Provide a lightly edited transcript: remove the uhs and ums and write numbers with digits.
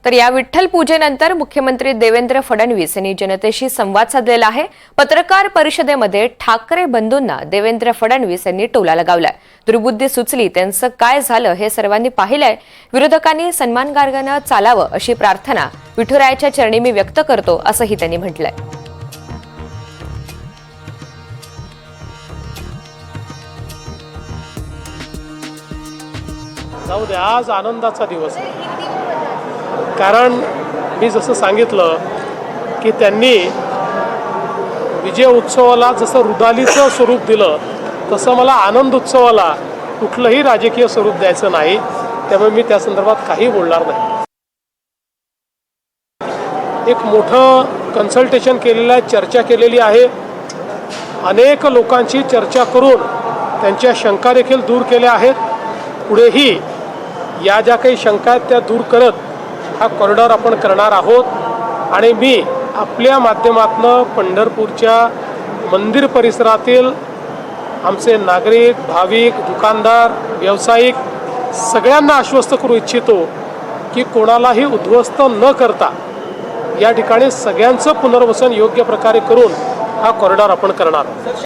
तर या विठ्ठल पूजेनंतर मुख्यमंत्री देवेंद्र फडणवीस यांनी जनतेशी संवाद साधलेला आहे। पत्रकार परिषदेमध्ये ठाकरे बंधूंना देवेंद्र फडणवीस यांनी टोला लगावलाय। दुर्बुद्धी सुचली त्यांचं काय झालं हे सर्वांनी पाहिलंय। विरोधकांनी सन्मान मार्गाने चालावं अशी प्रार्थना विठुरायाच्या चरणी मी व्यक्त करतो असंही त्यांनी म्हटलंय। जाऊ दे, आज आनंदाचा दिवस आहे। कारण मी जसं सांगितलं की त्यांनी विजय उत्सवाला जसं रुदालीचं स्वरूप दिलं तसं मला आनंद उत्सवाला कुठलंही राजकीय स्वरूप द्यायचं नाही, त्यामुळे मी त्या संदर्भात काही बोलणार नाही। एक मोठं कन्सल्टेशन केलेलं आहे, चर्चा केलेली आहे, अनेक लोकांची चर्चा करून त्यांच्या शंका देखील दूर केल्या आहेत। पुढेही या ज्या काही शंका आहेत त्या दूर करत हा कॉरिडॉर आपण करणार आहोत आणि मी आपल्या माध्यमातून पंढरपूरच्या मंदिर परिसरातील आमचे नागरिक, भाविक, दुकानदार, व्यावसायिक सगळ्यांना आश्वस्त करू इच्छितो की कोणालाही उद्ध्वस्त न करता या ठिकाणी सगळ्यांचं पुनर्वसन योग्य प्रकारे करून हा कॉरिडॉर आपण करणार आहोत।